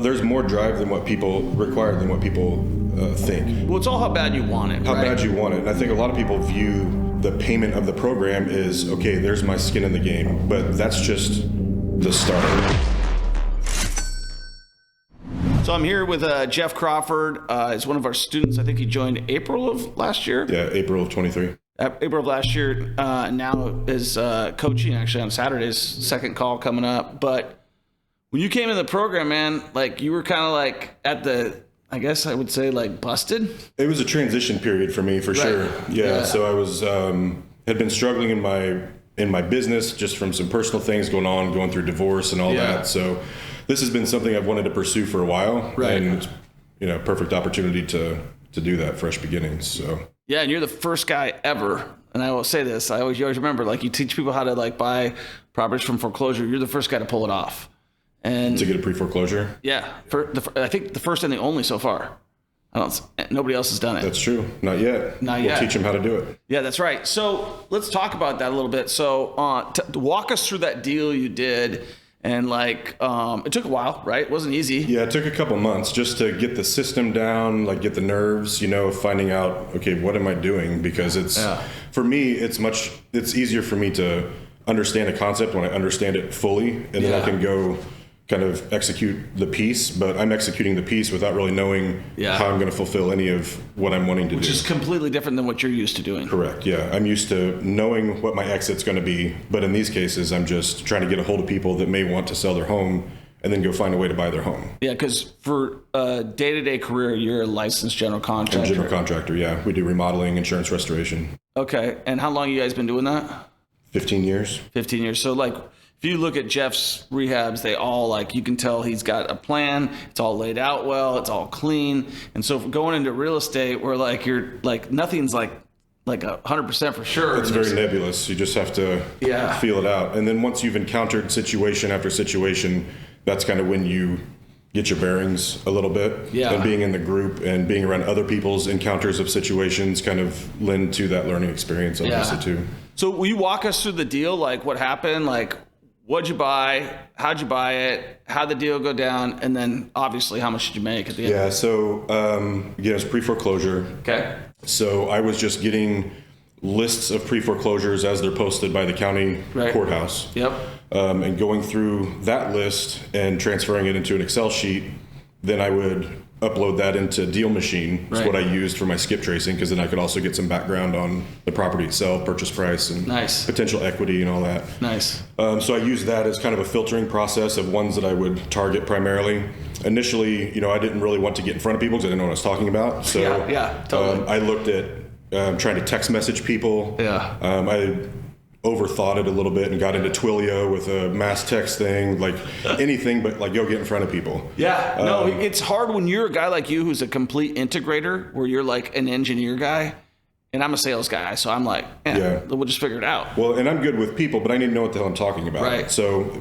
there's more drive than what people require, than what people think. Well, it's all how bad you want it. How bad you want it. And I think a lot of people view the payment of the program is, okay, there's my skin in the game. But that's just the start. So I'm here with Jeff Crawford. He's one of our students. I think he joined April of last year. Yeah, April of 23. April of last year. Now is coaching actually on Saturdays. Second call coming up. But when you came in the program, man, like you were kind of like at the, I guess I would say like busted. It was a transition period for me, for sure. Yeah. So I was had been struggling in my business just from some personal things going on, going through divorce and all that. So this has been something I've wanted to pursue for a while, and perfect opportunity to do that, fresh beginnings. So yeah, and you're the first guy ever, and I will say this, you always remember, like you teach people how to like buy properties from foreclosure. You're the first guy to pull it off, and to get a pre-foreclosure. Yeah, I think the first and the only so far. Nobody else has done it. That's true. Not yet. We'll teach them how to do it. Yeah, that's right. So let's talk about that a little bit. So walk us through that deal you did. And like, it took a while, right? It wasn't easy. Yeah, it took a couple months just to get the system down, like get the nerves, finding out, okay, what am I doing? Because for me, it's easier for me to understand a concept when I understand it fully, and then I can go kind of execute the piece, but I'm executing the piece without really knowing how I'm going to fulfill any of what I'm wanting to do. Which is completely different than what you're used to doing. Correct, yeah. I'm used to knowing what my exit's going to be, but in these cases, I'm just trying to get a hold of people that may want to sell their home and then go find a way to buy their home. Yeah, because for a day-to-day career, you're a licensed general contractor. I'm a general contractor, yeah. We do remodeling, insurance restoration. Okay, and how long have you guys been doing that? 15 years. 15 years. So like, if you look at Jeff's rehabs, they all like, you can tell he's got a plan. It's all laid out well. It's all clean. And so going into real estate where like you're like, nothing's like 100% for sure. It's very nebulous. You just have to feel it out. And then once you've encountered situation after situation, that's kind of when you get your bearings a little bit. Yeah. And being in the group and being around other people's encounters of situations kind of lend to that learning experience, obviously, too. So will you walk us through the deal? Like what happened? Like, what'd you buy? How'd you buy it? How'd the deal go down? And then obviously, how much did you make at the end? Yeah, so again, it was pre-foreclosure. Okay. So I was just getting lists of pre-foreclosures as they're posted by the county courthouse. Yep. And going through that list and transferring it into an Excel sheet, then I would upload that into Deal Machine. That's what I used for my skip tracing, because then I could also get some background on the property itself, purchase price, and potential equity and all that. Nice. So I used that as kind of a filtering process of ones that I would target primarily. Initially, I didn't really want to get in front of people because I didn't know what I was talking about. So totally. I looked at trying to text message people. Yeah. I overthought it a little bit and got into Twilio with a mass text thing, like anything but like get in front of people. Yeah, no, it's hard when you're a guy like you who's a complete integrator, where you're like an engineer guy and I'm a sales guy, so I'm like, we'll just figure it out. Well, and I'm good with people, but I need to know what the hell I'm talking about. Right. So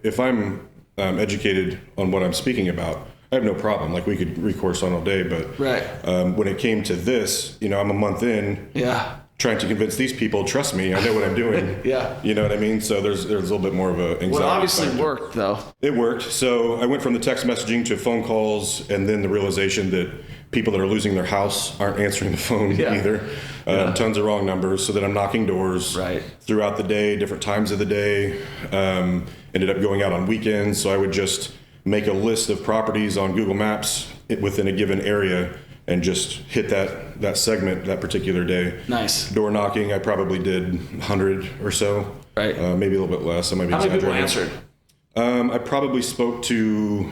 if I'm educated on what I'm speaking about, I have no problem. Like we could recourse on all day, but when it came to this, I'm a month in. Yeah. Trying to convince these people, trust me, I know what I'm doing. You know what I mean? So there's a little bit more of a anxiety. Well, it obviously worked, though. It worked. So I went from the text messaging to phone calls, and then the realization that people that are losing their house aren't answering the phone either. Tons of wrong numbers. So then I'm knocking doors throughout the day, different times of the day. Ended up going out on weekends. So I would just make a list of properties on Google Maps within a given area and just hit that segment that particular day. Nice. Door knocking, I probably did 100 or so. Right. Maybe a little bit less. I might be exaggerating. How many people answered? I probably spoke to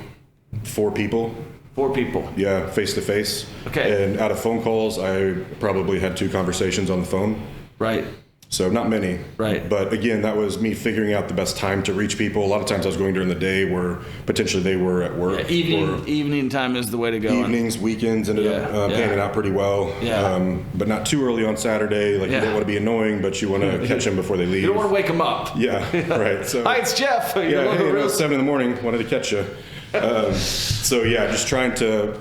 4 people. 4 people? Yeah, face to face. Okay. And out of phone calls, I probably had 2 conversations on the phone. Right. So not many. Right. But again, that was me figuring out the best time to reach people. A lot of times I was going during the day where potentially they were at work. Yeah, evening time is the way to go. Evenings, weekends ended up panning out pretty well. Yeah. But not too early on Saturday. Like you don't want to be annoying, but you want to catch them before they leave. You don't want to wake them up. Yeah, right. So, hi, it's Jeff. It's 7 a.m. Wanted to catch you. Just trying to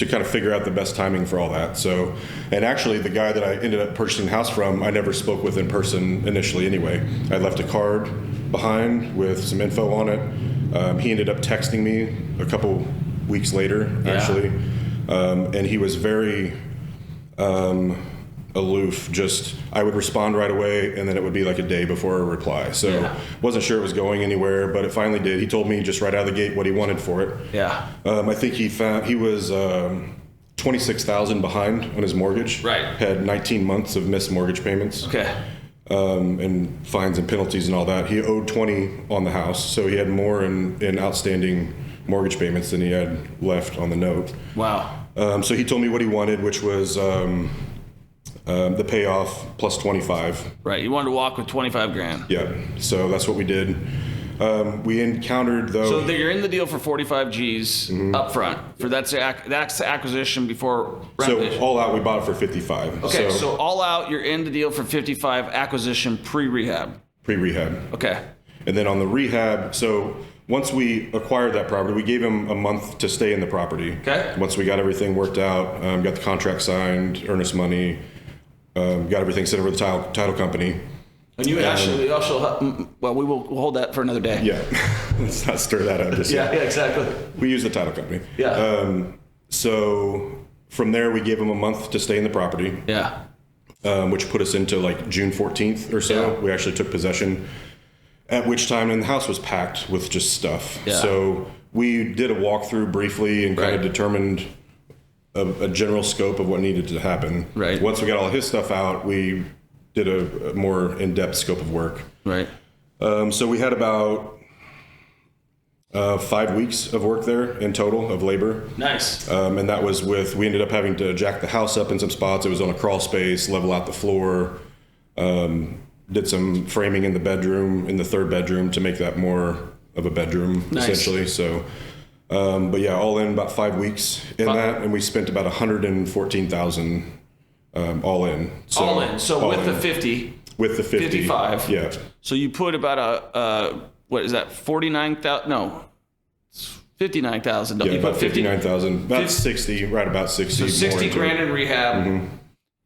kind of figure out the best timing for all that. So, and actually the guy that I ended up purchasing the house from, I never spoke with in person initially anyway. I left a card behind with some info on it. He ended up texting me a couple weeks later, actually, and he was very aloof. Just I would respond right away, and then it would be like a day before a reply. So wasn't sure it was going anywhere, but it finally did. He told me just right out of the gate what he wanted for it. I think he was $26,000 behind on his mortgage. Had 19 months of missed mortgage payments. And fines and penalties and all that. He owed 20 on the house, so he had more in outstanding mortgage payments than he had left on the note. So he told me what he wanted, which was the payoff plus 25. You wanted to walk with 25 grand. So that's what we did. We encountered though. So you're in the deal for 45 G's up front. For that's the acquisition before renovation. So all out, we bought it for 55. So all out, you're in the deal for 55. Acquisition pre-rehab. And then on the rehab, so once we acquired that property, we gave him a month to stay in the property. Once we got everything worked out, got the contract signed, earnest money, got everything set up with the title company. And you also, well, we'll hold that for another day. Let's not stir that up just yet. Exactly. We use the title company. So from there, we gave him a month to stay in the property. Which put us into like June 14th or so. We actually took possession, at which time, and the house was packed with just stuff. So we did a walkthrough briefly and kind of determined a general scope of what needed to happen. Once we got all his stuff out, we did a more in-depth scope of work. So we had about 5 weeks of work there in total of labor. And that was we ended up having to jack the house up in some spots. It was on a crawl space, level out the floor, did some framing in the bedroom, in the third bedroom to make that more of a bedroom, essentially. So, but yeah, all in about 5 weeks in that. And we spent about $114,000 all in. So with the 50. With the 50. 55. So you put about what is that? 49,000? No, 59,000. You put 59,000. About 60, right about 60. So 60 grand in rehab.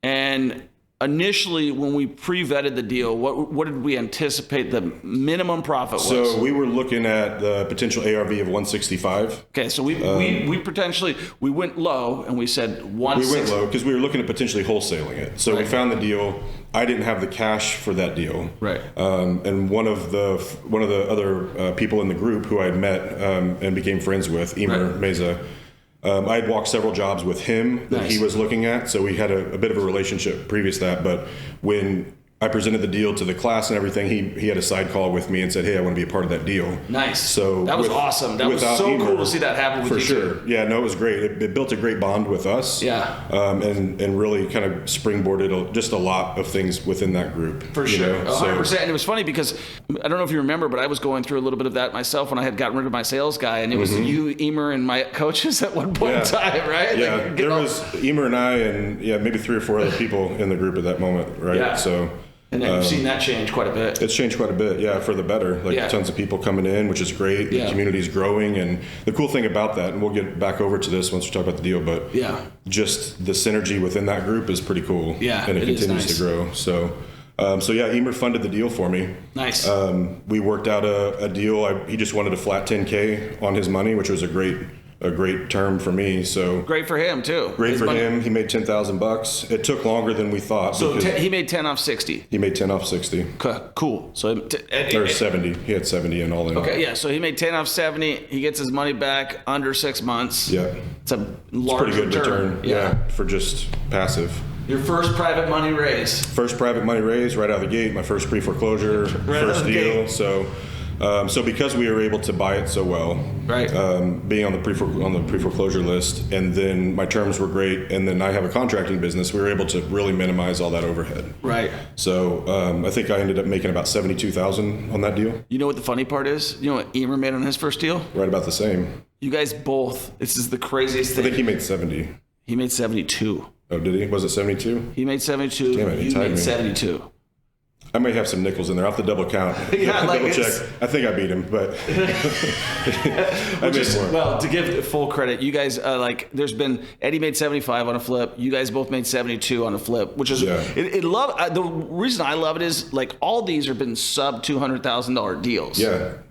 And initially, when we pre-vetted the deal, what did we anticipate the minimum profit was? So we were looking at the potential ARV of 165. So we potentially went low and we said 160. We went low because we were looking at potentially wholesaling it. So we found the deal. I didn't have the cash for that deal. And one of the other people in the group who I had met and became friends with, Emer Meza. I had walked several jobs with him that he was looking at, so we had a bit of a relationship previous to that. But when I presented the deal to the class and everything, he had a side call with me and said, "Hey, I want to be a part of that deal." So that was awesome. That was so cool to see that happen with you. For sure. Yeah, no, it was great. It built a great bond with us. And really kind of springboarded just a lot of things within that group. For sure. 100%. And it was funny because I don't know if you remember, but I was going through a little bit of that myself when I had gotten rid of my sales guy, and it was you, Emer, and my coaches at one point in time, right? Yeah, there was Emer and I and maybe 3 or 4 other people in the group at that moment, right? So. And then you've seen that change quite a bit. It's changed quite a bit, for the better. Tons of people coming in, which is great. The community's growing. And the cool thing about that, and we'll get back over to this once we talk about the deal, but just the synergy within that group is pretty cool. And it continues to grow. So, Emer funded the deal for me. We worked out a deal. He just wanted a flat $10K on his money, which was a great term for me. So great for him too. Great for him. He made $10,000. It took longer than we thought. So he made 10 off 60. He made 10 off 60. Cool. So or 70. He had 70 in all in. So he made 10 off 70. He gets his money back under 6 months. It's a large pretty good return. For just passive. Your first private money raise. First private money raise right out of the gate. My first pre-foreclosure, first deal. So because we were able to buy it so well, being on the pre-foreclosure list, and then my terms were great, and then I have a contracting business, we were able to really minimize all that overhead. So I think I ended up making about $72,000 on that deal. You know what the funny part is? You know what Emer made on his first deal? Right about the same. You guys both. This is the craziest thing. I think he made 70. He made 72. Oh, did he? Was it 72? He made 72. Damn it, you made 72. I may have some nickels in there. I'll have to double count. Double check. I think I beat him, but I made more. Well, to give full credit, you guys there's been Eddie made 75 on a flip. You guys both made 72 on a flip, which is the reason I love it is all these have been sub $200,000 deals.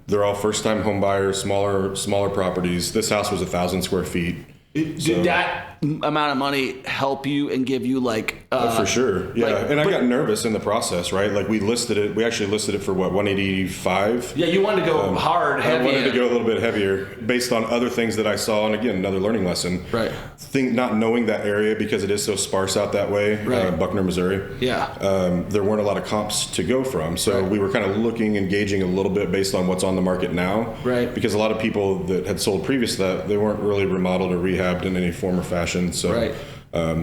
They're all first-time home buyers, smaller properties. This house was 1,000 square feet. Did that amount of money help you and give you like for sure, yeah. And I got nervous in the process, right? Like we actually listed it for what, 185. Yeah, you wanted to go hard, heavy. I wanted to go a little bit heavier based on other things that I saw, and again, another learning lesson. Right. Not knowing that area because it is so sparse out that way, right. Buckner, Missouri. Yeah. There weren't a lot of comps to go from, so we were kind of looking and gauging a little bit based on what's on the market now. Right. Because a lot of people that had sold previous to that, they weren't really remodeled or rehabbed in any form or fashion. So,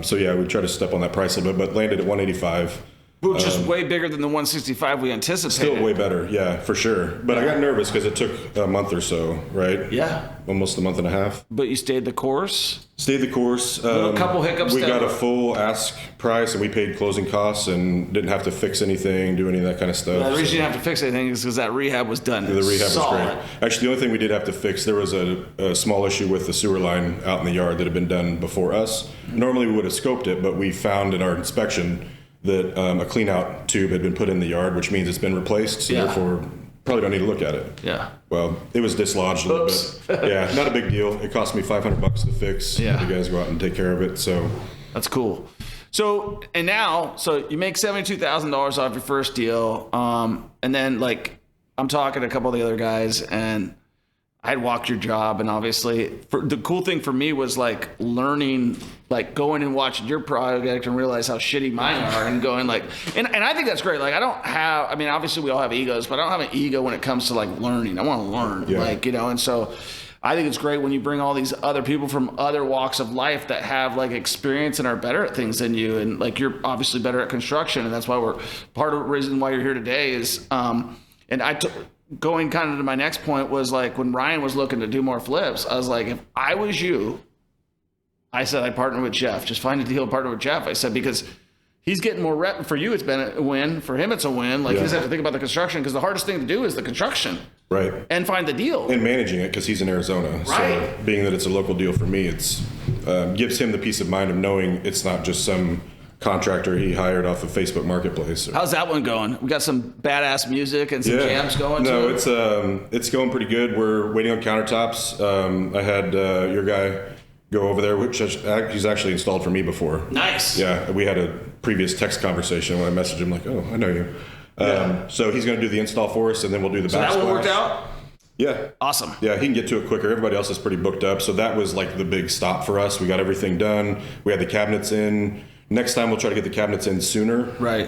so yeah, we tried to step on that price a little bit, but landed at 185. Which is way bigger than the 165 we anticipated. Still way better, yeah, for sure. But I got nervous because it took a month or so, right? Yeah. Almost a month and a half. But you stayed the course? Stayed the course. A couple hiccups. We got a full ask price, and we paid closing costs and didn't have to fix anything, do any of that kind of stuff. The reason you didn't have to fix anything is because that rehab was done. The rehab was great. Actually, the only thing we did have to fix, there was a small issue with the sewer line out in the yard that had been done before us. Normally we would have scoped it, but we found in our inspection that a clean out tube had been put in the yard, which means it's been replaced, so therefore probably don't need to look at it. Yeah. Well, it was dislodged a little bit. Yeah, not a big deal. It cost me $500 to fix. Yeah. You guys go out and take care of it. So that's cool. So you make $72,000 off your first deal, and then like I'm talking to a couple of the other guys, and I'd walked your job, and obviously the cool thing for me was like learning, like going and watching your project and realize how shitty mine are, and going like, and I think that's great. Like I mean, obviously we all have egos, but I don't have an ego when it comes to like learning. I want to learn, like, you know, and so I think it's great when you bring all these other people from other walks of life that have like experience and are better at things than you. And like, you're obviously better at construction, and that's why part of the reason why you're here today is, going kind of to my next point was like when Ryan was looking to do more flips, I was like, if I was you, I said I'd partner with Jeff. Just find a deal, partner with Jeff. I said, because he's getting more rep. For you, it's been a win. For him, it's a win. Like, he doesn't have to think about the construction, because the hardest thing to do is the construction. Right. And find the deal. And managing it, because he's in Arizona. Right. So being that it's a local deal for me, it's gives him the peace of mind of knowing it's not just some contractor he hired off of Facebook Marketplace. How's that one going? We got some badass music and some jams going. No, it's going pretty good. We're waiting on countertops. I had your guy go over there, which he's actually installed for me before. Nice. Yeah, we had a previous text conversation when I messaged him like, "Oh, I know you." So he's going to do the install for us, and then we'll do the backsplash. So that one worked out? Yeah. Awesome. Yeah, he can get to it quicker. Everybody else is pretty booked up, so that was like the big stop for us. We got everything done. We had the cabinets in. Next time we'll try to get the cabinets in sooner, right?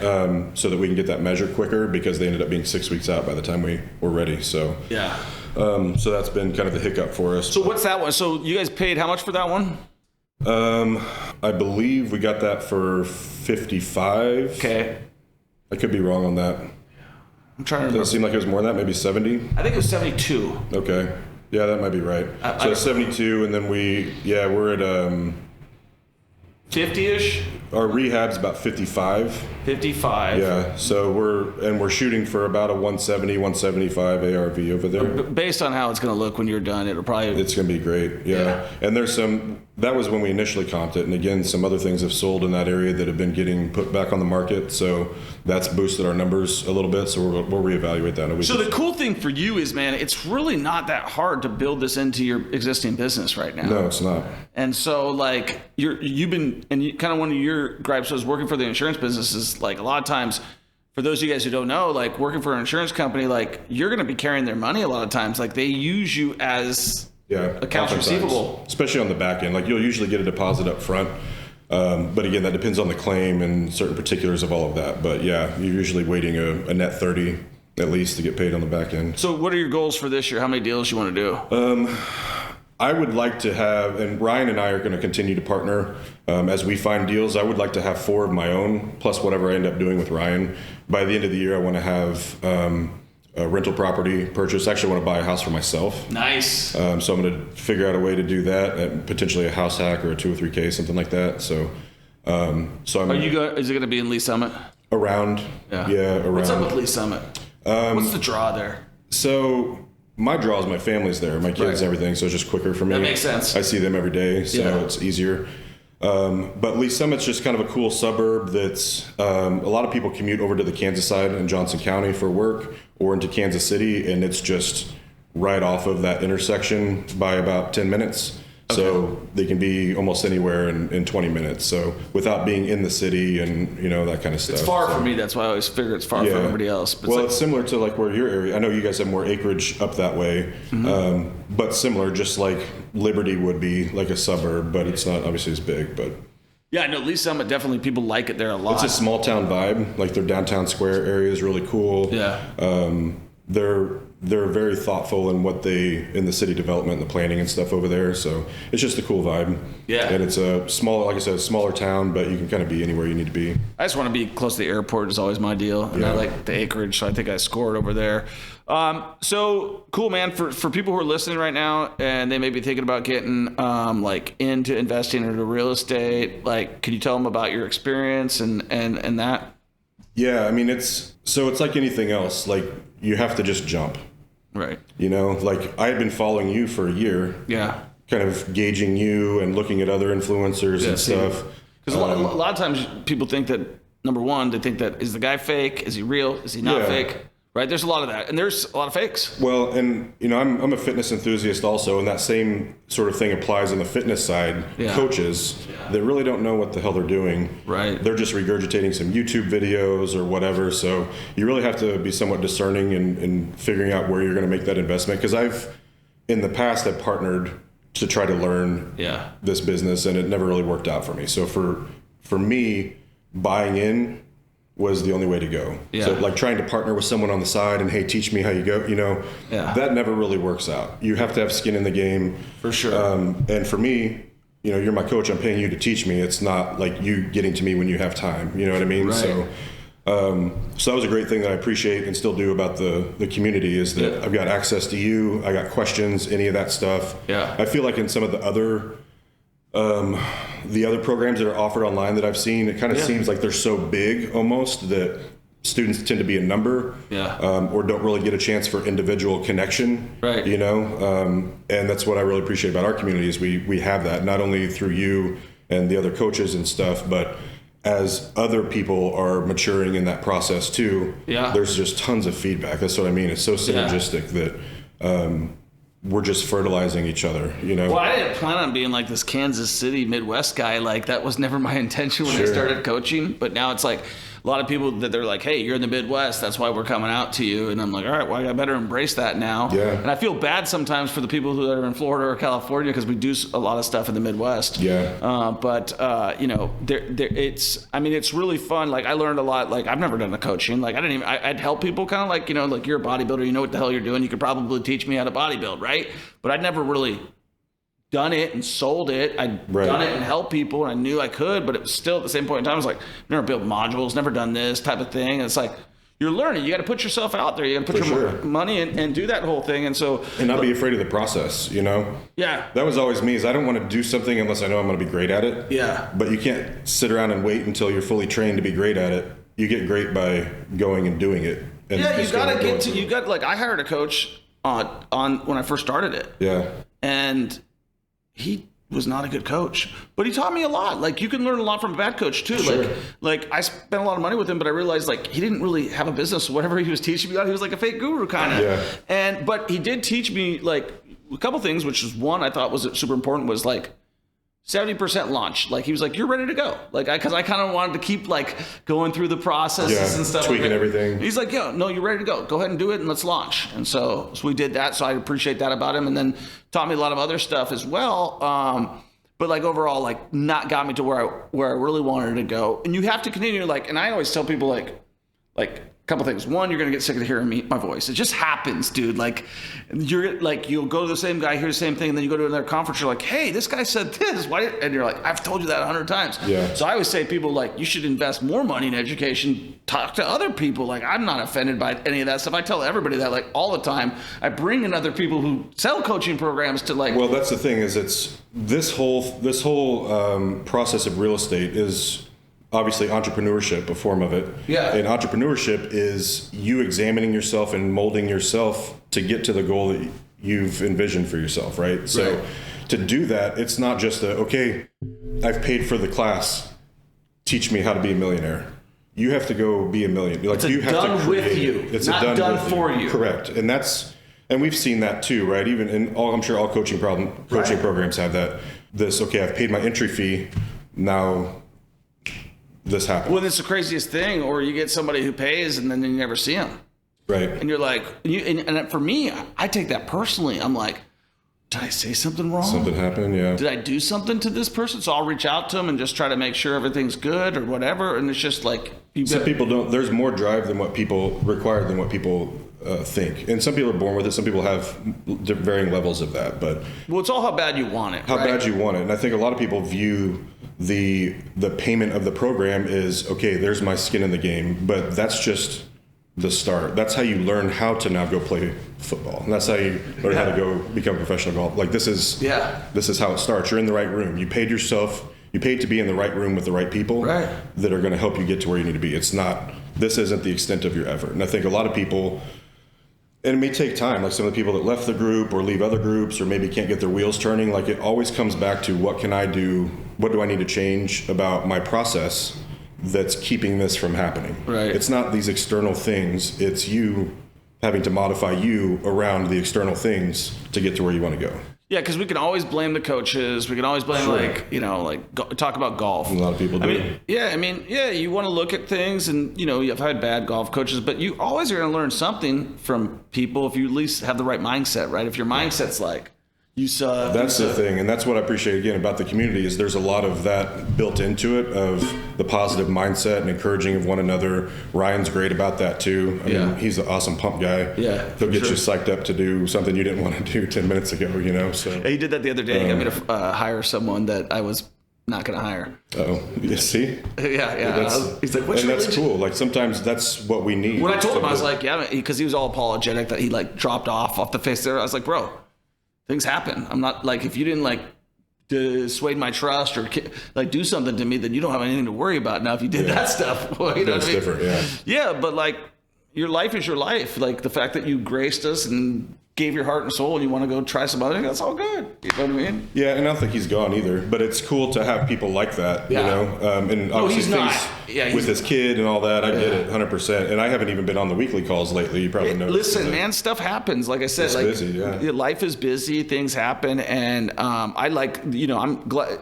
So that we can get that measured quicker, because they ended up being 6 weeks out by the time we were ready. So yeah. So that's been kind of the hiccup for us. So what's that one? So you guys paid how much for that one? I believe we got that for 55. Okay. I could be wrong on that. I'm trying to remember. Does it seem like it was more than that? Maybe 70? I think it was 72. Okay. Yeah, that might be right. So 72, and then we're at 50-ish? Our rehab's about 55. 55. Yeah, so we're shooting for about a 170, 175 ARV over there. Based on how it's going to look when you're done, it's going to be great. Yeah. And there's that was when we initially comped it, and again, some other things have sold in that area that have been getting put back on the market, so that's boosted our numbers a little bit, so we'll reevaluate that in a week. So the cool thing for you is, man, it's really not that hard to build this into your existing business right now. No, it's not. And so like you've been, and kind of one of your gripes was working for the insurance business is like a lot of times, for those of you guys who don't know, like working for an insurance company, like you're going to be carrying their money a lot of times. Like they use you as accounts receivable. Especially on the back end. Like you'll usually get a deposit up front. But again, that depends on the claim and certain particulars of all of that. But yeah, you're usually waiting a net 30 at least to get paid on the back end. So what are your goals for this year? How many deals you want to do? I would like to have, and Ryan and I are going to continue to partner as we find deals. I would like to have 4 of my own, plus whatever I end up doing with Ryan. By the end of the year, I want to have a rental property purchase. Actually, I want to buy a house for myself. Nice. So I'm going to figure out a way to do that, and potentially a house hack or a 203K, something like that. So I'm. Is it going to be in Lee Summit? Around. Yeah, around. What's up with Lee Summit? What's the draw there? So my draw is my family's there, my kids, everything. So it's just quicker for me. That makes sense. I see them every day, so it's easier. But Lee Summit's just kind of a cool suburb that's a lot of people commute over to the Kansas side in Johnson County for work or into Kansas City, and it's just right off of that intersection by about 10 minutes. Okay. So they can be almost anywhere in 20 minutes. So without being in the city and, that kind of stuff. It's far for me. That's why I always figure it's far for everybody else. But it's similar to like where your area, I know you guys have more acreage up that way, but similar, just like Liberty would be like a suburb, but it's not obviously as big, but. Yeah, no, Lee Summit, definitely people like it there a lot. It's a small town vibe. Like their downtown square area is really cool. Yeah. They're very thoughtful in what in the city development and the planning and stuff over there. So it's just a cool vibe. Yeah. And it's a like I said, a smaller town, but you can kind of be anywhere you need to be. I just want to be close to the airport is always my deal. And I like the acreage, so I think I scored over there. So cool, man. For people who are listening right now and they may be thinking about getting into investing into real estate, can you tell them about your experience and that? Yeah, I mean it's like anything else. Like you have to just jump. Right. Like I had been following you for a year. Yeah. Kind of gauging you and looking at other influencers and stuff. Because a lot of times people think that, number one, they think that, is the guy fake? Is he real? Is he not fake? Right? There's a lot of that. And there's a lot of fakes. Well, and, I'm a fitness enthusiast also, and that same sort of thing applies on the fitness side. Yeah. Coaches that really don't know what the hell they're doing. Right. They're just regurgitating some YouTube videos or whatever. So you really have to be somewhat discerning in figuring out where you're going to make that investment. Because in the past, I've partnered to try to learn this business, and it never really worked out for me. So for me, buying in was the only way to go. Yeah. So like trying to partner with someone on the side and, hey, teach me how you go, that never really works out. You have to have skin in the game. For sure. And for me, you're my coach, I'm paying you to teach me. It's not like you getting to me when you have time. You know what I mean? Right. So that was a great thing that I appreciate and still do about the community is that I've got access to you. I got questions, any of that stuff. Yeah. I feel like in some of the other programs that are offered online that I've seen, it kind of seems like they're so big almost that students tend to be a number, or don't really get a chance for individual connection, right? And that's what I really appreciate about our community is we have that not only through you and the other coaches and stuff, but as other people are maturing in that process too. There's just tons of feedback. That's what I mean. It's so synergistic that we're just fertilizing each other, Well, I didn't plan on being like this Kansas City Midwest guy. Like that was never my intention when I started coaching. But now it's like a lot of people that they're like, hey, you're in the Midwest. That's why we're coming out to you. And I'm like, all right, well, I better embrace that now. Yeah. And I feel bad sometimes for the people who are in Florida or California because we do a lot of stuff in the Midwest. Yeah. It's really fun. Like I learned a lot. Like I've never done the coaching. Like I'd help people kind of like, like you're a bodybuilder, you know what the hell you're doing. You could probably teach me how to bodybuild, right? But I'd never really done it and sold it. I'd done it and helped people, and I knew I could, but it was still at the same point in time, I was like, never built modules, never done this type of thing. And it's like, you're learning. You got to put yourself out there. You got to put your money and do that whole thing. And not be afraid of the process, Yeah. That was always me is I don't want to do something unless I know I'm going to be great at it. Yeah. But you can't sit around and wait until you're fully trained to be great at it. You get great by going and doing it. And I hired a coach on when I first started it. Yeah. And he was not a good coach, but he taught me a lot. Like you can learn a lot from a bad coach too. Sure. Like I spent a lot of money with him, but I realized like he didn't really have a business. Whatever he was teaching me, he was like a fake guru kind of. Yeah. But he did teach me like a couple things, which was one I thought was super important was like 70% launch. Like he was like, you're ready to go. Like because I kind of wanted to keep like going through the processes and stuff. Tweaking everything. He's like, no, you're ready to go. Go ahead and do it and let's launch. And so we did that. So I appreciate that about him. And then taught me a lot of other stuff as well. But like overall, like not got me to where I really wanted to go. And you have to continue like, and I always tell people like a couple things. One, you're going to get sick of hearing my voice. It just happens, dude. Like you'll go to the same guy, hear the same thing. And then you go to another conference. You're like, hey, this guy said this. Why? And you're like, I've told you that 100 times. Yeah. So I always say to people like, you should invest more money in education. Talk to other people. Like I'm not offended by any of that stuff. I tell everybody that like all the time. I bring in other people who sell coaching programs to like. Well, that's the thing is it's this whole process of real estate is obviously entrepreneurship, a form of it. Yeah. And entrepreneurship is you examining yourself and molding yourself to get to the goal that you've envisioned for yourself, right? So to do that, it's not just okay, I've paid for the class, teach me how to be a millionaire. You have to go be a millionaire. Like you have to create with you. It's not done done with for you. you. Correct. And that's And we've seen that too, right? Even in I'm sure all coaching programs have that. Okay, I've paid my entry fee. Now this happens. Well, it's the craziest thing. Or you get somebody who pays and then you never see them. Right. And you're like, and for me, I take that personally. I'm like, did I say something wrong? Something happened, yeah. Did I do something to this person? So I'll reach out to them and just try to make sure everything's good or whatever. And it's just like, some people don't. There's more drive than what people require than what people think. And some people are born with it. Some people have varying levels of that. But well, it's all how bad you want it. How bad you want it. And I think a lot of people view the payment of the program is, okay, there's my skin in the game. But that's just the start. That's how you learn how to now go play football. And that's how you learn how to go become a professional golfer. Like this is how it starts. You're in the right room. You paid to be in the right room with the right people that are going to help you get to where you need to be. This isn't the extent of your effort. And I think a lot of people, and it may take time, like some of the people that left the group or leave other groups or maybe can't get their wheels turning, like it always comes back to what can I do? What do I need to change about my process that's keeping this from happening? Right. It's not these external things. It's you having to modify you around the external things to get to where you want to go. Yeah, because we can always blame the coaches. We can always blame, talk about golf. A lot of people do. You want to look at things and, you've had bad golf coaches, but you always are going to learn something from people if you at least have the right mindset, right? If your mindset's like, you suck. That's the thing, and that's what I appreciate again about the community is there's a lot of that built into it of the positive mindset and encouraging of one another. Ryan's great about that too. I mean, he's an awesome pump guy. Yeah, he'll get you psyched up to do something you didn't want to do 10 minutes ago. So he did that the other day. He got me to hire someone that I was not going to hire. You see? Yeah. He's like, what's and your that's religion? cool. Like sometimes that's what we need. When I told him, I was like, yeah, because he was all apologetic that he dropped off the face there. I was like, bro, things happen. I'm not if you didn't dissuade my trust or do something to me, then you don't have anything to worry about. Now, if you did that stuff, well, you know what I mean? Different, yeah. Yeah, but your life is your life. The fact that you graced us and gave your heart and soul and you want to go try some other thing, that's all good. You know what I mean? Yeah, and I don't think he's gone either, but it's cool to have people like that, and obviously with his kid and all that, I get it 100%. And I haven't even been on the weekly calls lately. You probably know. Listen, man, stuff happens. Like I said, it's busy, life is busy, things happen. And I'm glad.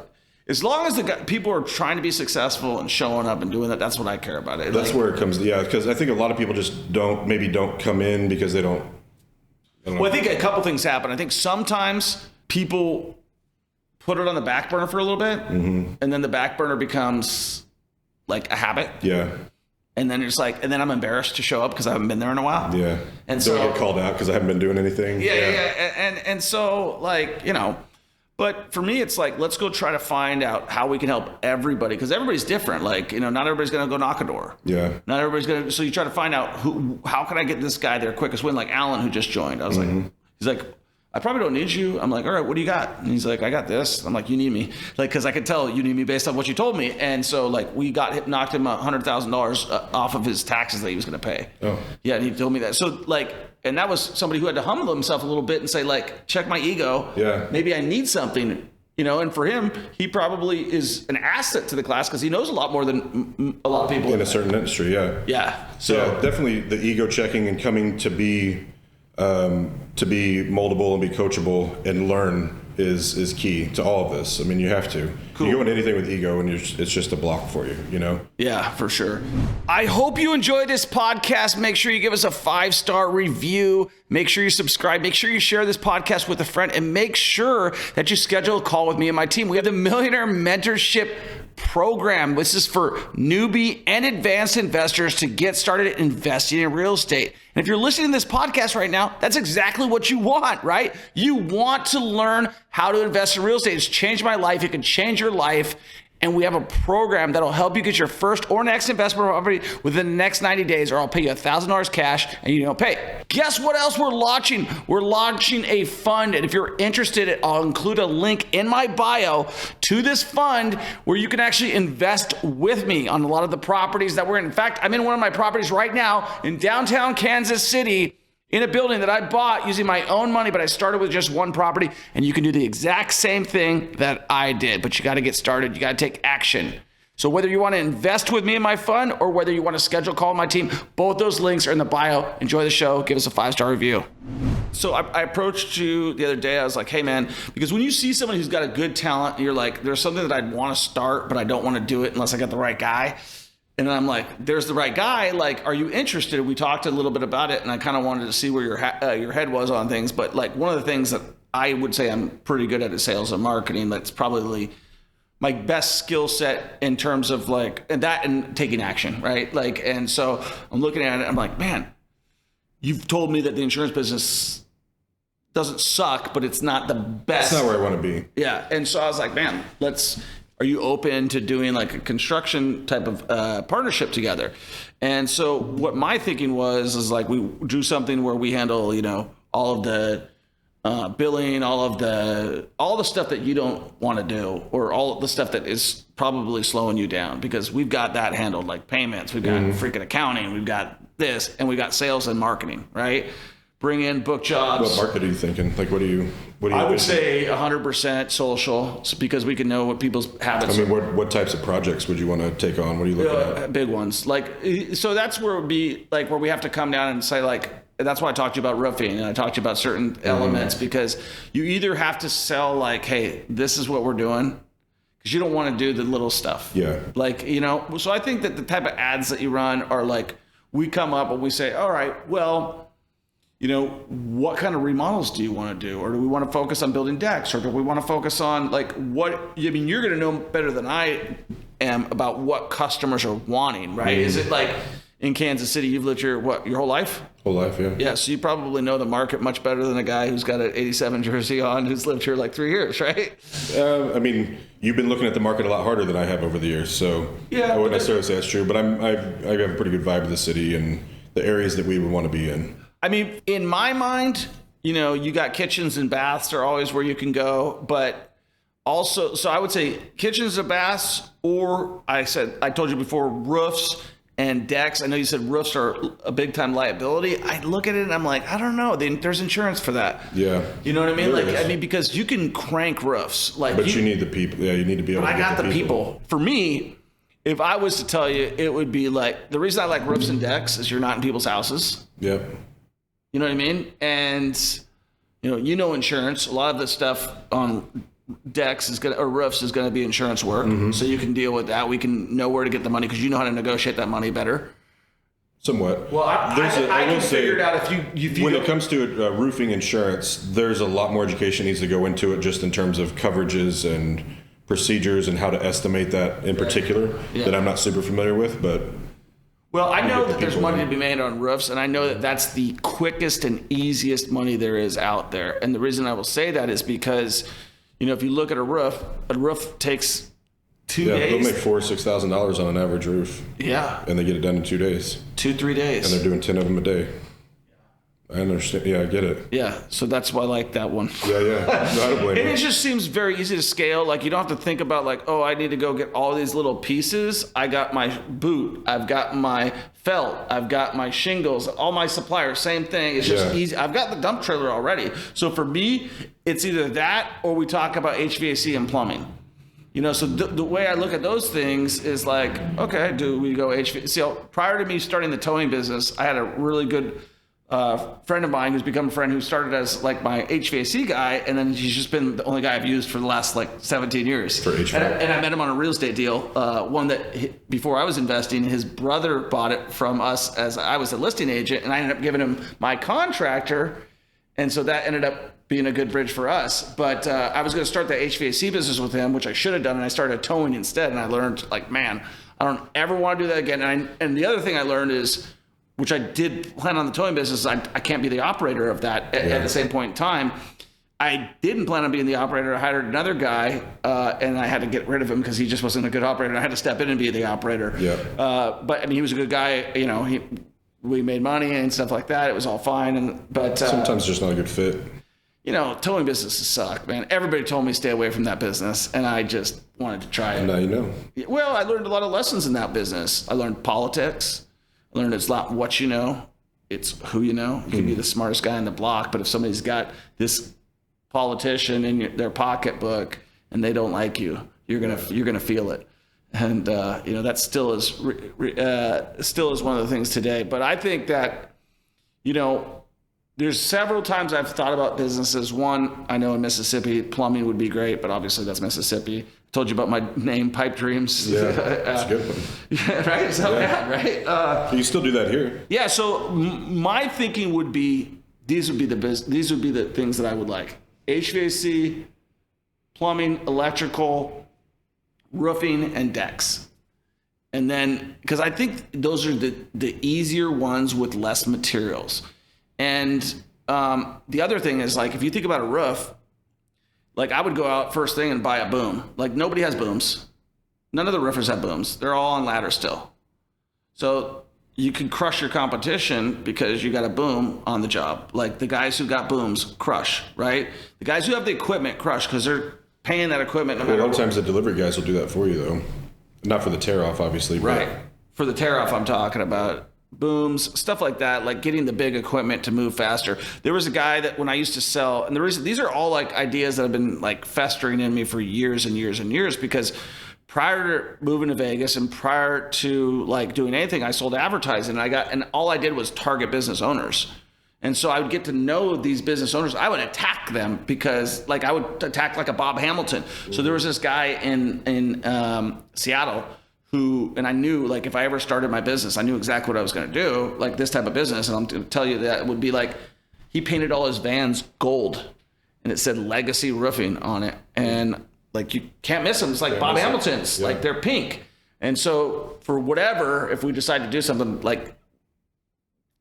As long as people are trying to be successful and showing up and doing that, that's what I care about. That's where it comes. Yeah, because I think a lot of people just don't come in because they don't. Well, I think a couple things happen. I think sometimes people put it on the back burner for a little bit, and then the back burner becomes like a habit. Yeah. And then it's and then I'm embarrassed to show up because I haven't been there in a while. Yeah. And so I get called out because I haven't been doing anything. Yeah. And so but for me, it's let's go try to find out how we can help everybody because everybody's different. Not everybody's going to go knock a door. Yeah. Not everybody's going to. So you try to find out how can I get this guy their quickest win? Like Alan, who just joined. I was he's like, I probably don't need you. I'm like, all right, what do you got? And he's like, I got this. I'm like, you need me. Because I could tell you need me based on what you told me. And so we knocked him $100,000 off of his taxes that he was going to pay. Oh. Yeah, and he told me that. So and that was somebody who had to humble himself a little bit and say check my ego. Yeah. Maybe I need something. And for him, he probably is an asset to the class because he knows a lot more than a lot of people in a certain industry. Yeah. Yeah. So definitely the ego checking and coming to be moldable and be coachable and learn is key to all of this. I mean, you have to. Cool. You go into anything with ego and it's just a block for you, Yeah, for sure. I hope you enjoyed this podcast. Make sure you give us a 5-star review. Make sure you subscribe. Make sure you share this podcast with a friend and make sure that you schedule a call with me and my team. We have the Millionaire Mentorship program. This is for newbie and advanced investors to get started investing in real estate. And if you're listening to this podcast right now, that's exactly what you want, right? You want to learn how to invest in real estate. It's changed my life. It can change your life. And we have a program that'll help you get your first or next investment property within the next 90 days, or I'll pay you $1,000 cash and you don't pay. Guess what else we're launching? We're launching a fund. And if you're interested, I'll include a link in my bio to this fund where you can actually invest with me on a lot of the properties that we're in. In fact, I'm in one of my properties right now in downtown Kansas City, in a building that I bought using my own money, but I started with just one property, and you can do the exact same thing that I did, but you got to get started. You got to take action. So whether you want to invest with me in my fund or whether you want to schedule a call with my team, both those links are in the bio. Enjoy the show. Give us a 5-star review. So I approached you the other day. I was like, hey, man, because when you see somebody who's got a good talent, you're like, there's something that I'd want to start, but I don't want to do it unless I got the right guy. And then I'm like, there's the right guy. Like, are you interested? We talked a little bit about it, and I kind of wanted to see where your head was on things. But like one of the things that I would say I'm pretty good at is sales and marketing. That's probably my best skill set in terms of like, and that and taking action, right? Like, and so I'm looking at it, I'm like, man, you've told me that the insurance business doesn't suck, but it's not the best. That's not where I want to be. Yeah. And so I was like, man, are you open to doing like a construction type of partnership together? And so what my thinking is like, we do something where we handle, all of the billing, all the stuff that you don't want to do, or all the stuff that is probably slowing you down, because we've got that handled, like payments, we've got freaking accounting, we've got this, and we got sales and marketing, right? Bring in book jobs. What market are you thinking? Like, what do you? I would say 100% social, because we can know what people's habits are. I mean, what types of projects would you want to take on? What are you looking at? Big ones. Like, so that's where it would be like where we have to come down and say, like, that's why I talked to you about roofing, and I talked to you about certain elements, because you either have to sell like, hey, this is what we're doing, because you don't want to do the little stuff. Yeah. Like, so I think that the type of ads that you run are like, we come up and we say, all right, well, what kind of remodels do you want to do? Or do we want to focus on building decks? Or do we want to focus on like you're going to know better than I am about what customers are wanting, right? Is it like in Kansas City, you've lived your whole life? Whole life, yeah. Yeah, so you probably know the market much better than a guy who's got an 87 jersey on who's lived here like 3 years, right? I mean, you've been looking at the market a lot harder than I have over the years, so yeah, I wouldn't necessarily say that's true, but I have a pretty good vibe of the city and the areas that we would want to be in. I mean, in my mind, you got kitchens and baths are always where you can go, but also, so I would say kitchens and baths, or I told you before, roofs and decks. I know you said roofs are a big time liability. I look at it and I'm like, I don't know. There's insurance for that. Yeah. You know what I mean? Like, I mean, because you can crank roofs. Like, but you need the people. Yeah, you need to be able to get the people. I got the people. For me, if I was to tell you, it would be like, the reason I like roofs and decks is you're not in people's houses. Yeah. You know what I mean? And, insurance, a lot of the stuff on decks or roofs is going to be insurance work. Mm-hmm. So you can deal with that. We can know where to get the money because you know how to negotiate that money better. Somewhat. Well, I can figure it out if you when it comes to roofing insurance, there's a lot more education needs to go into it just in terms of coverages and procedures and how to estimate that in particular that I'm not super familiar with, but... Well, I know that there's money to be made on roofs, and I know that that's the quickest and easiest money there is out there. And the reason I will say that is because, if you look at a roof takes 2 days. Yeah, they'll make $4,000 or $6,000 on an average roof. Yeah. And they get it done in 2 days. 2-3 days. And they're doing 10 of them a day. I understand. Yeah, I get it. Yeah, so that's why I like that one. Yeah. No, I don't blame you. And it just seems very easy to scale. Like, you don't have to think about like, oh, I need to go get all these little pieces. I got my boot. I've got my felt. I've got my shingles. All my suppliers, same thing. It's just easy. I've got the dump trailer already. So for me, it's either that or we talk about HVAC and plumbing. So the way I look at those things is like, okay, do we go HVAC? So prior to me starting the towing business, I had a really good friend of mine who's become a friend who started as like my HVAC guy, and then he's just been the only guy I've used for the last like 17 years. For HVAC. And I met him on a real estate deal, one that before I was investing, his brother bought it from us as I was a listing agent, and I ended up giving him my contractor, and so that ended up being a good bridge for us. But I was going to start the HVAC business with him, which I should have done, and I started towing instead, and I learned like, man, I don't ever want to do that again. And the other thing I learned is, which I did plan on the towing business, I can't be the operator of that at the same point in time. I didn't plan on being the operator. I hired another guy, and I had to get rid of him because he just wasn't a good operator. I had to step in and be the operator. Yeah. But I mean, he was a good guy. We made money and stuff like that. It was all fine. But sometimes it's just not a good fit. Towing businesses suck, man. Everybody told me stay away from that business, and I just wanted to try it. And now you know. Well, I learned a lot of lessons in that business. I learned politics. I learned it's not what you know, it's who you know. You can be the smartest guy in the block, but if somebody's got this politician in their pocketbook and they don't like you, you're gonna feel it. And that still is one of the things today. But I think that there's several times I've thought about businesses. One, I know in Mississippi, plumbing would be great, but obviously that's Mississippi. I told you about my name, Pipe Dreams. Yeah, that's a good one. Yeah, right? It's not bad, right? You can still do that here. Yeah, so my thinking would be, these would be the things that I would like. HVAC, plumbing, electrical, roofing, and decks. And then, because I think those are the easier ones with less materials. And the other thing is, like, if you think about a roof, like, I would go out first thing and buy a boom. Like, nobody has booms. None of the roofers have booms. They're all on ladders still. So you can crush your competition because you got a boom on the job. Like, the guys who got booms crush, right? The guys who have the equipment crush because they're paying that equipment no matter A lot what. of times the delivery guys will do that for you, though. Not for the tear-off, obviously. Right. For the tear-off, I'm talking about booms, stuff like that, like getting the big equipment to move faster. There was a guy that when I used to sell, and the reason, these are all like ideas that have been like festering in me for years and years and years, because prior to moving to Vegas and prior to like doing anything, I sold advertising, and all I did was target business owners. And so I would get to know these business owners. I would attack them because, like, I would attack like a Bob Hamilton. So there was this guy in Seattle who, and I knew, like, if I ever started my business, I knew exactly what I was going to do, like this type of business. And I'm going to tell you that it would be like, he painted all his vans gold, and it said Legacy Roofing on it. And like, you can't miss them. It's like Bob Hamilton's, like, they're pink. And so for whatever, if we decide to do something, like,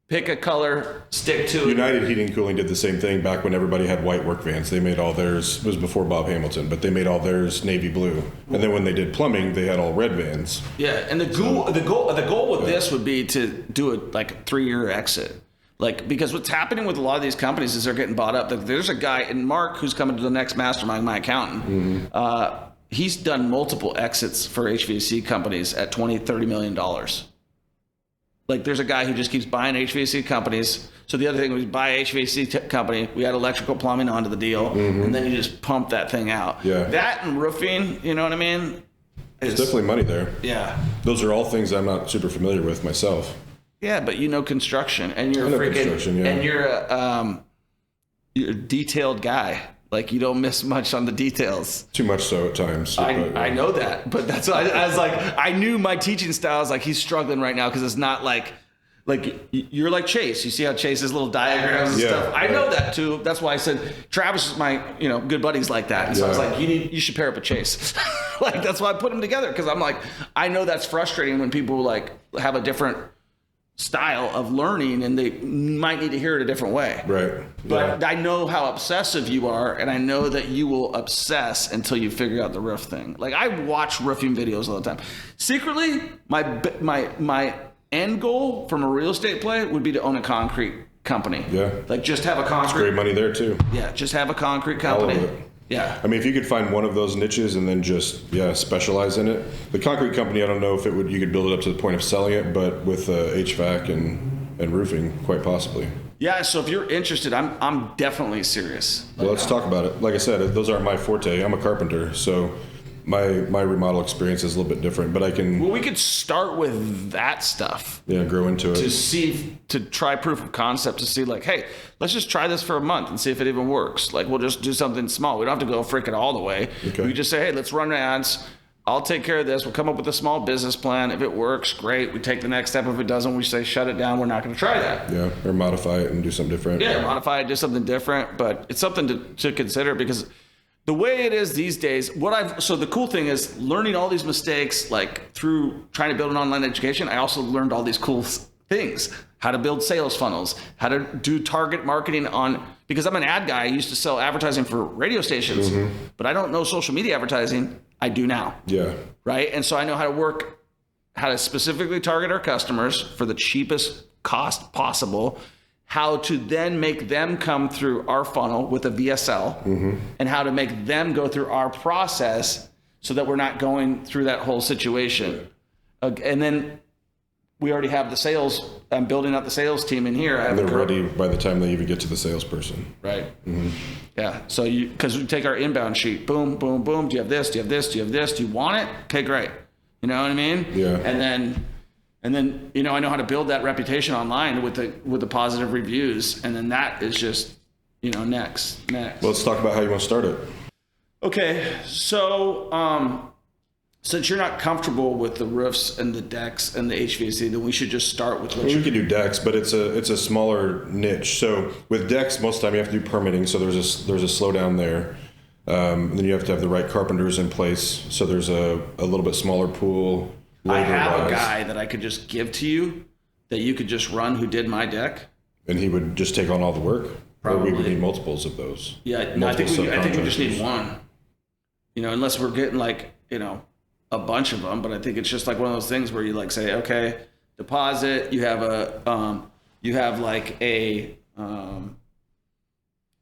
pick a color, stick to it. United Heating and Cooling did the same thing back when everybody had white work vans. They made all theirs, it was before Bob Hamilton, but they made all theirs navy blue. And then when they did plumbing, they had all red vans. Yeah, and the goal with this would be to do a 3-year exit. Like, because what's happening with a lot of these companies is they're getting bought up. Like, there's a guy, and Mark, who's coming to the next mastermind, my accountant, he's done multiple exits for HVAC companies at $20-30 million. Like, there's a guy who just keeps buying HVAC companies. So the other thing was buy HVAC company. We had electrical plumbing onto the deal, and then you just pump that thing out. Yeah. That and roofing, you know what I mean? There's definitely money there. Yeah. Those are all things I'm not super familiar with myself. Yeah, but you know construction, and you're and you're a detailed guy. Like, you don't miss much on the details. Too much so at times. I know that, but that's why I was like, I knew my teaching style. I was like, he's struggling right now because it's not like you're like Chase. You see how Chase's little diagrams and stuff. I know that too. That's why I said Travis is my good buddies like that. And so I was like, you should pair up with Chase. Like, that's why I put them together, because I'm like, I know that's frustrating when people like have a different style of learning and they might need to hear it a different way. Right. But I know how obsessive you are, and I know that you will obsess until you figure out the roof thing. Like, I watch roofing videos all the time. Secretly, my end goal from a real estate play would be to own a concrete company. Yeah. Like, just have a concrete. Great money there too. Yeah, just have a concrete company. All of it. Yeah. I mean, if you could find one of those niches and then just specialize in it. The concrete company, I don't know if you could build it up to the point of selling it, but with HVAC and roofing, quite possibly. Yeah, so if you're interested, I'm definitely serious. Well, let's talk about it. Like I said, those aren't my forte. I'm a carpenter, so my remodel experience is a little bit different, but I can. Well, we could start with that stuff. Yeah, grow into it. To try proof of concept, to see like, hey, let's just try this for a month and see if it even works. Like, we'll just do something small. We don't have to go freaking all the way. Okay. We can just say, hey, let's run ads. I'll take care of this. We'll come up with a small business plan. If it works, great. We take the next step. If it doesn't, we say, shut it down. We're not going to try that. Yeah, or modify it and do something different. Yeah, modify it, do something different. But it's something to consider, because the way it is these days, so the cool thing is learning all these mistakes, like through trying to build an online education, I also learned all these cool things. How to build sales funnels, how to do target marketing because I'm an ad guy. I used to sell advertising for radio stations, but I don't know social media advertising. I do now. Yeah. Right. And so I know how to specifically target our customers for the cheapest cost possible, how to then make them come through our funnel with a VSL, and how to make them go through our process so that we're not going through that whole situation. And then we already have the sales. I'm building out the sales team in here. And they're ready by the time they even get to the salesperson. Right. Yeah. So because we take our inbound sheet, boom, boom, boom. Do you have this? Do you have this? Do you have this? Do you want it? Okay, great. You know what I mean? Yeah. And then And then, you know, I know how to build that reputation online with the positive reviews. And then that is just, you know, next. Well, let's talk about how you want to start it. Okay. So, since you're not comfortable with the roofs and the decks and the HVAC, then we should just start with what we could do decks, but it's a smaller niche. So with decks, most of the time you have to do permitting. So there's a slowdown there. Then you have to have the right carpenters in place. So there's a little bit smaller pool. I have a guy that I could just give to you that you could just run who did my deck. And he would just take on all the work? Probably. Or we would need multiples of those? Yeah, no, I think we just need one. You know, unless we're getting like, you know, a bunch of them, but I think it's just like one of those things where you like say, okay, deposit, you have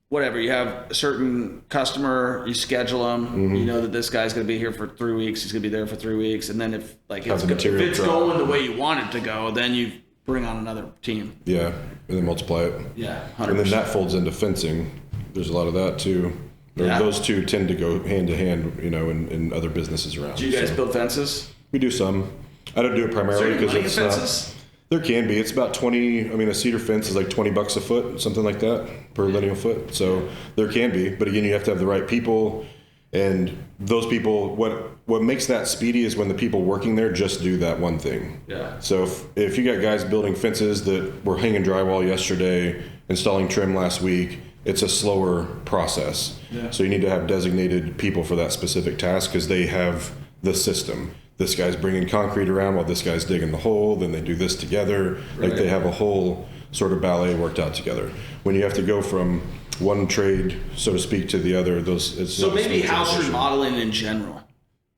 whatever, you have a certain customer, you schedule them, you know that this guy's going to be here for 3 weeks, he's going to be there for 3 weeks, and then if it's going the way you want it to go, then you bring on another team. Yeah, and then multiply it. Yeah, 100%. And then that folds into fencing. There's a lot of that too. Yeah. Those two tend to go hand to hand, you know, in other businesses around. Do you guys build fences? We do some. I don't do it primarily because it's fences? There can be. It's about 20. I mean, a cedar fence is like $20 a foot, something like that per lineal foot. So there can be, but again, you have to have the right people, and those people. What makes that speedy is when the people working there just do that one thing. Yeah. So if you got guys building fences that were hanging drywall yesterday, installing trim last week, it's a slower process. Yeah. So you need to have designated people for that specific task because they have the system. This guy's bringing concrete around while this guy's digging the hole. Then they do this together. Right. Like they have a whole sort of ballet worked out together. When you have to go from one trade, so to speak, to the other, it's so maybe house remodeling in general,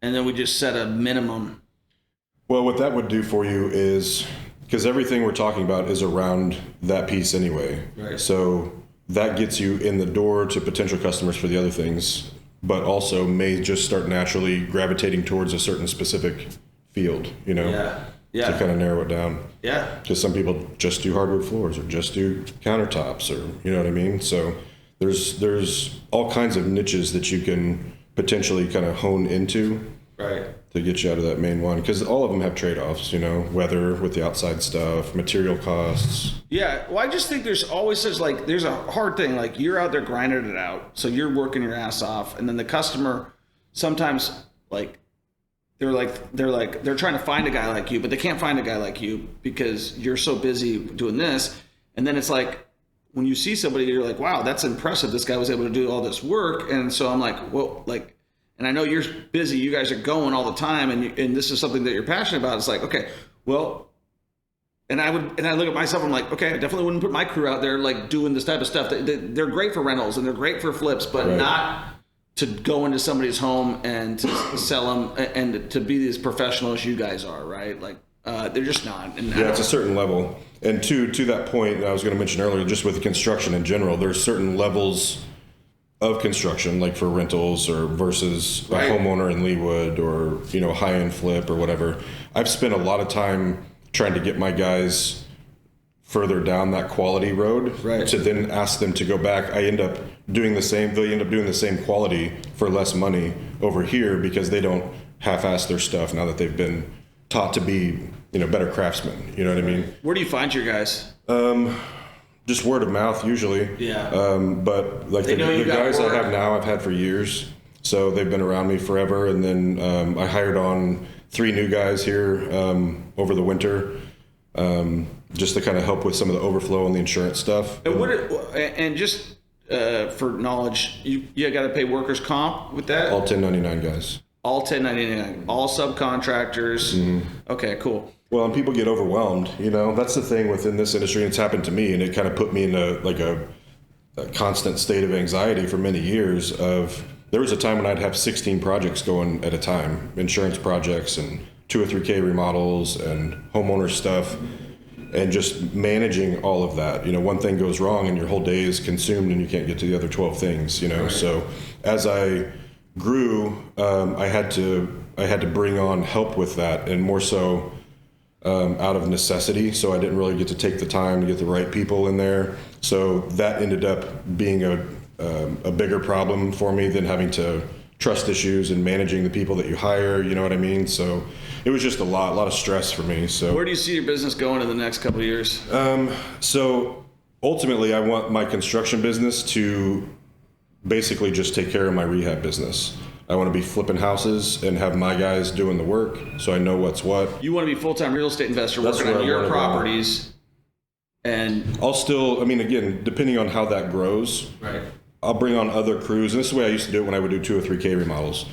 and then we just set a minimum. Well, what that would do for you is, because everything we're talking about is around that piece anyway. Right. So that gets you in the door to potential customers for the other things, but also may just start naturally gravitating towards a certain specific field, you know, to kind of narrow it down. Yeah. Because some people just do hardwood floors or just do countertops, or, you know what I mean? So there's all kinds of niches that you can potentially kind of hone into. Right. To get you out of that main one, because all of them have trade-offs, you know, weather with the outside stuff, material costs. Yeah, well, I just think there's always such like, there's a hard thing, like you're out there grinding it out, so you're working your ass off, and then the customer sometimes like they're trying to find a guy like you, but they can't find a guy like you because you're so busy doing this, and then it's like when you see somebody, you're like, wow, that's impressive, this guy was able to do all this work, and so I'm like, well, like. And I know you're busy. You guys are going all the time, and this is something that you're passionate about. It's like, okay, well, and I look at myself. I'm like, okay, I definitely wouldn't put my crew out there like doing this type of stuff. They're great for rentals and they're great for flips, but not to go into somebody's home and to sell them and to be as professional as you guys are, right? Like they're just not. And it's a certain level. And to that point, I was going to mention earlier, just with construction in general, there's certain levels of construction, like for rentals or versus a homeowner in Leawood or, you know, high-end flip or whatever. I've spent a lot of time trying to get my guys further down that quality road to then ask them to go back. I end up doing the same. They end up doing the same quality for less money over here because they don't half-ass their stuff now that they've been taught to be, you know, better craftsmen. You know what I mean? Where do you find your guys? Just word of mouth usually. Yeah. But like the guys I have now, I've had for years. So they've been around me forever. And then I hired on 3 new guys here over the winter just to kind of help with some of the overflow and the insurance stuff. And just for knowledge, you got to pay workers' comp with that? All 1099 guys. All 1099. All subcontractors. Mm-hmm. Okay, cool. Well, and people get overwhelmed, you know, that's the thing within this industry, and it's happened to me, and it kind of put me in a constant state of anxiety for many years there was a time when I'd have 16 projects going at a time, insurance projects and 2 or 3K remodels and homeowner stuff, and just managing all of that. You know, one thing goes wrong and your whole day is consumed and you can't get to the other 12 things, you know. Right. So as I grew, I had to bring on help with that, and more so out of necessity. So I didn't really get to take the time to get the right people in there. So that ended up being a bigger problem for me than having to trust issues and managing the people that you hire, you know what I mean? So it was just a lot of stress for me. So where do you see your business going in the next couple of years? So ultimately I want my construction business to basically just take care of my rehab business. I want to be flipping houses and have my guys doing the work, so I know what's what. You want to be a full-time real estate investor working on your properties. And I'll still, I mean, again, depending on how that grows, right, I'll bring on other crews. And this is the way I used to do it when I would do 2 or 3K remodels.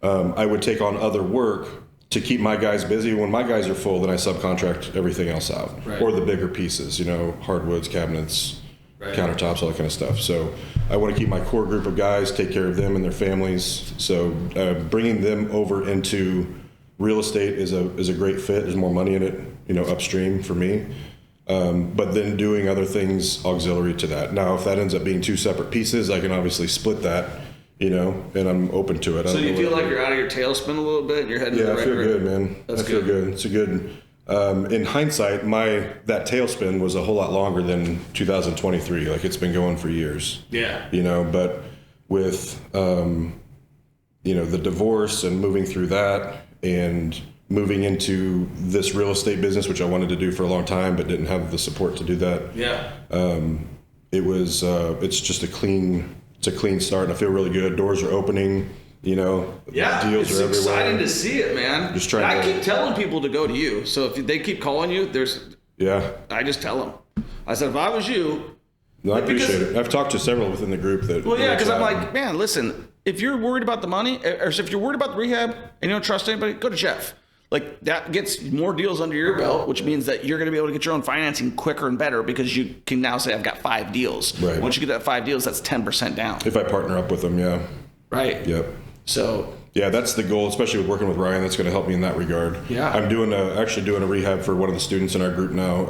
I would take on other work to keep my guys busy. When my guys are full, then I subcontract everything else out. Right. Or the bigger pieces, you know, hardwoods, cabinets, right, countertops, all that kind of stuff. So I want to keep my core group of guys, take care of them and their families. So bringing them over into real estate is a great fit. There's more money in it, you know, upstream for me. But then doing other things auxiliary to that. Now, if that ends up being 2 separate pieces, I can obviously split that, you know, and I'm open to it. So you feel like you're out of your tailspin a little bit and you're heading in the right direction? Yeah, I feel good, man. I feel good. It's a good, in hindsight, that tailspin was a whole lot longer than 2023. Like, it's been going for years. Yeah. You know, but with, you know, the divorce and moving through that and moving into this real estate business, which I wanted to do for a long time, but didn't have the support to do that. Yeah. It's just a clean start, and I feel really good. Doors are opening, you know. Yeah, deals are everywhere. It's exciting to see it, man. Just trying I keep telling people to go to you. So if they keep calling you, I just tell them. I said, if I was you. No, I appreciate it. I've talked to several within the group that. Well, yeah, because I'm like, man, listen, if you're worried about the money, or if you're worried about the rehab and you don't trust anybody, go to Jeff. Like, that gets more deals under your belt, which means that you're going to be able to get your own financing quicker and better because you can now say, I've got 5 deals. Right. Once you get that 5 deals, that's 10% down. If I partner up with them, yeah. Right. Yep. So. Yeah, that's the goal, especially with working with Ryan. That's going to help me in that regard. Yeah. I'm actually doing a rehab for one of the students in our group now,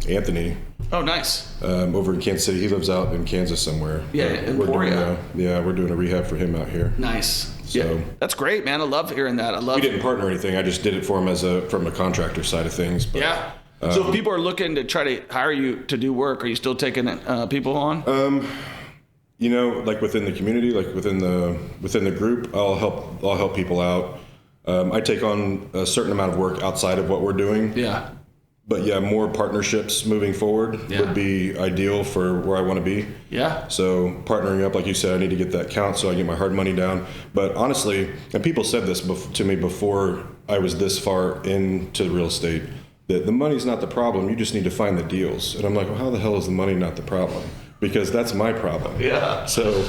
Anthony. Oh, nice. Over in Kansas City. He lives out in Kansas somewhere. Yeah, Emporia. We're doing a rehab for him out here. Nice. So, yeah, that's great, man. I love hearing that. We didn't partner or anything. I just did it for him from a contractor side of things. But, yeah. So if people are looking to try to hire you to do work, are you still taking people on? You know, like within the community, like within the group, I'll help people out. I take on a certain amount of work outside of what we're doing. Yeah. But yeah, more partnerships moving forward would be ideal for where I want to be. Yeah. So partnering up, like you said, I need to get that count so I get my hard money down. But honestly, and people said this to me before I was this far into real estate, that the money's not the problem. You just need to find the deals. And I'm like, well, how the hell is the money not the problem? Because that's my problem. Yeah. So,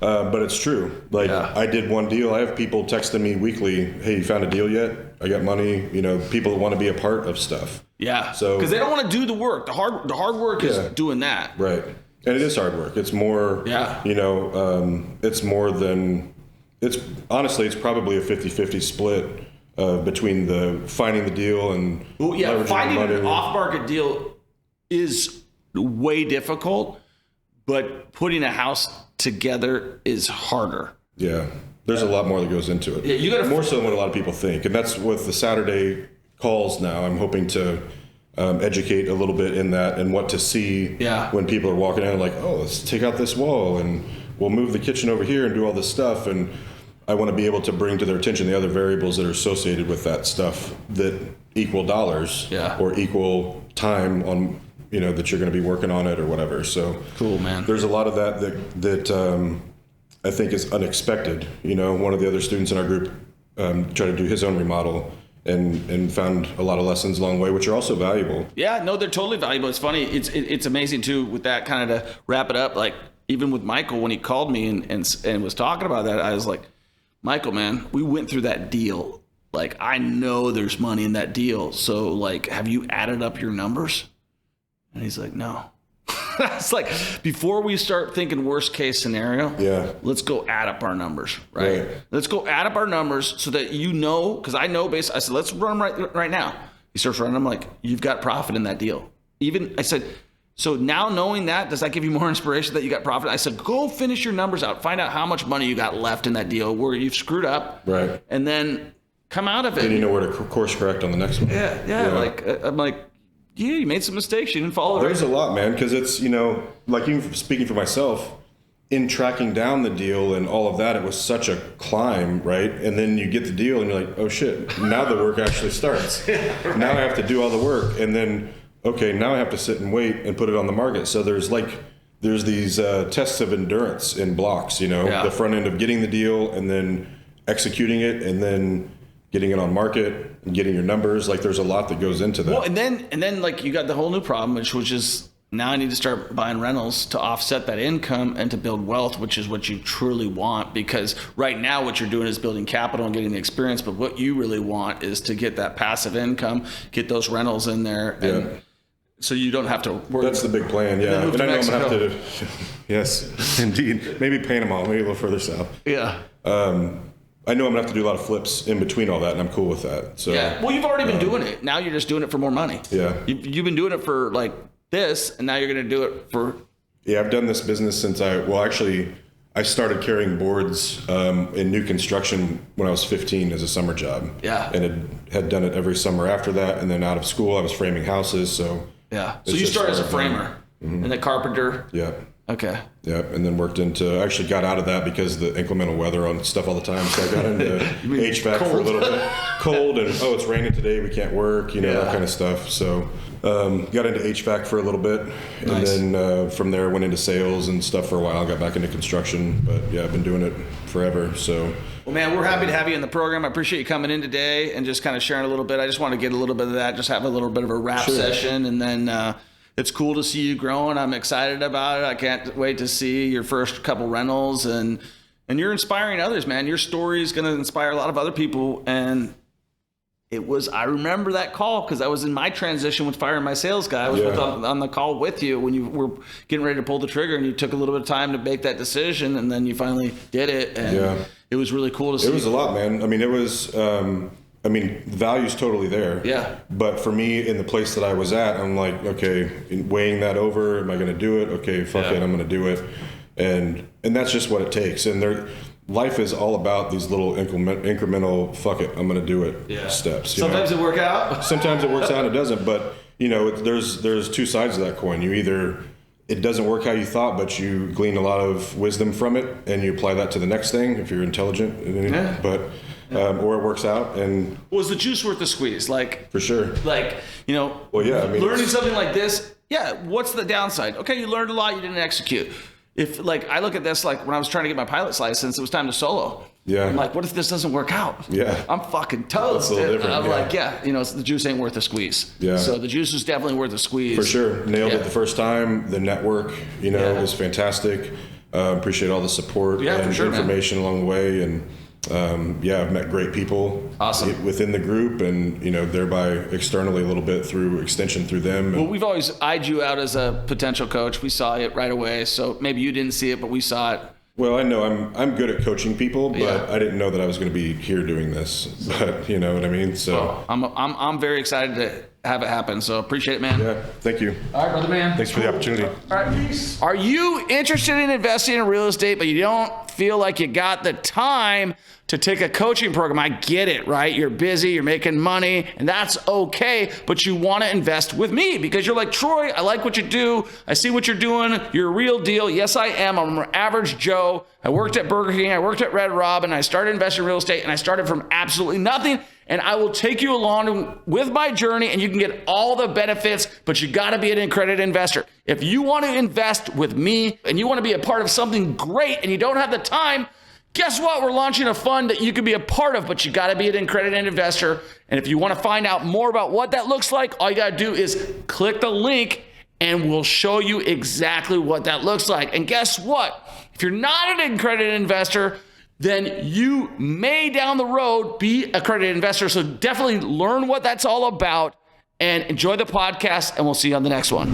but it's true. Like, I did one deal. I have people texting me weekly, hey, you found a deal yet? I got money. You know, people that want to be a part of stuff. Yeah. So, because they don't want to do the work. The hard work is doing that. Right. And it is hard work. It's more, you know, it's more than, it's probably a 50-50 split between the finding the deal and finding an off-market deal is way difficult, but putting a house together is harder. Yeah. There's a lot more that goes into it. Yeah, you got more so than what a lot of people think. And that's with the Saturday calls now. I'm hoping to educate a little bit in that and what to see when people are walking in like, oh, let's take out this wall and we'll move the kitchen over here and do all this stuff. And I want to be able to bring to their attention the other variables that are associated with that stuff that equal dollars or equal time on, you know, that you're going to be working on it or whatever. So cool, man. There's a lot of that I think is unexpected. You know, one of the other students in our group tried to do his own remodel and found a lot of lessons along the way, which are also valuable. Yeah, no, they're totally valuable. It's funny. It's amazing too with that kind of to wrap it up. Like even with Michael, when he called me and was talking about that, I was like, Michael, man, we went through that deal. Like, I know there's money in that deal. So like, have you added up your numbers? And he's like, no. It's like, before we start thinking worst case scenario, let's go add up our numbers, right? Let's go add up our numbers so that you know, because I know basically, I said, let's run them right now. He starts running. I'm like, you've got profit in that deal. Even, I said, so now knowing that, does that give you more inspiration that you got profit? I said, go finish your numbers out. Find out how much money you got left in that deal where you've screwed up. Right. And then come out of it. Then you know where to course correct on the next one. Yeah. Like, I'm like, you made some mistakes. You didn't follow. There's a lot, man, because it's, you know, like even speaking for myself, in tracking down the deal and all of that, it was such a climb, right? And then you get the deal and you're like, oh shit, now the work actually starts. Right. Now I have to do all the work. And then, okay, now I have to sit and wait and put it on the market. So there's these tests of endurance in blocks, the front end of getting the deal and then executing it and then getting it on market and getting your numbers. Like there's a lot that goes into that. Well, and then like you got the whole new problem, which is, now I need to start buying rentals to offset that income and to build wealth, which is what you truly want. Because right now what you're doing is building capital and getting the experience. But what you really want is to get that passive income, get those rentals in there. And so you don't have to work. That's the big plan, yeah. And I know I'm going to have to, yes, indeed. Maybe Panama, maybe a little further south. Yeah. I know I'm going to have to do a lot of flips in between all that, and I'm cool with that. So yeah. Well, you've already been doing it. Now you're just doing it for more money. Yeah. You've been doing it for like this, and now you're going to do it for... Yeah, I've done this business since I started carrying boards in new construction when I was 15 as a summer job. Yeah. And had done it every summer after that. And then out of school, I was framing houses. So yeah. So you started as a framer and a carpenter. Yeah. Okay. Yeah. And then I actually got out of that because of the inclemental weather on stuff all the time. So I got into HVAC for a little bit. Cold and, it's raining today, we can't work, that kind of stuff. So got into HVAC for a little bit. And then from there went into sales and stuff for a while. Got back into construction. But yeah, I've been doing it forever. So. Well, man, we're happy to have you in the program. I appreciate you coming in today and just kind of sharing a little bit. I just want to get a little bit of that, just have a little bit of a wrap session. And then it's cool to see you growing. I'm excited about it. I can't wait to see your first couple rentals. And you're inspiring others, man. Your story is going to inspire a lot of other people. And I remember that call because I was in my transition with firing my sales guy. I was on the call with you when you were getting ready to pull the trigger, and you took a little bit of time to make that decision, and then you finally did it. And it was really cool to see. It was a lot, man. I mean, it was, the value's totally there. Yeah. But for me, in the place that I was at, I'm like, okay, weighing that over, am I going to do it? Okay, fuck it, I'm going to do it. And that's just what it takes. And life is all about these little incremental, fuck it, I'm going to do it steps. Sometimes it works out. Sometimes it works out, it doesn't. But, there's two sides of that coin. You either, it doesn't work how you thought, but you glean a lot of wisdom from it and you apply that to the next thing if you're intelligent. Or it works out. And was the juice worth the squeeze? Like, for sure. Like, learning something like this, what's the downside? Okay, you learned a lot, you didn't execute. If I look at this, like when I was trying to get my pilot's license, it was time to solo. Yeah. I'm like, what if this doesn't work out? Yeah. I'm fucking toast. That's a little different. I'm like, the juice ain't worth the squeeze. Yeah. So the juice is definitely worth the squeeze. For sure. Nailed it the first time. The network, was fantastic. Appreciate all the support and information along the way. And I've met great people within the group and, thereby externally a little bit through extension through them. Well, we've always eyed you out as a potential coach. We saw it right away. So maybe you didn't see it, but we saw it. Well, I know I'm good at coaching people, but I didn't know that I was going to be here doing this, but you know what I mean? So I'm very excited to have it happen. So appreciate it, man. Yeah. Thank you. All right, brother, man. Thanks for the opportunity. All right, peace. Are you interested in investing in real estate, but you don't feel like you got the time to take a coaching program? I get it, right? You're busy, you're making money, and that's okay, but you want to invest with me because you're like, Troy, I like what you do. I see what you're doing. You're a real deal. Yes, I am. I'm an average Joe. I worked at Burger King. I worked at Red Robin. I started investing in real estate, and I started from absolutely nothing. And I will take you along with my journey, and you can get all the benefits, but you got to be an accredited investor. If you want to invest with me and you want to be a part of something great and you don't have the time, guess what? We're launching a fund that you can be a part of, but you got to be an accredited investor. And if you want to find out more about what that looks like, all you got to do is click the link and we'll show you exactly what that looks like. And guess what? If you're not an accredited investor, then you may down the road be an accredited investor. So definitely learn what that's all about and enjoy the podcast, and we'll see you on the next one.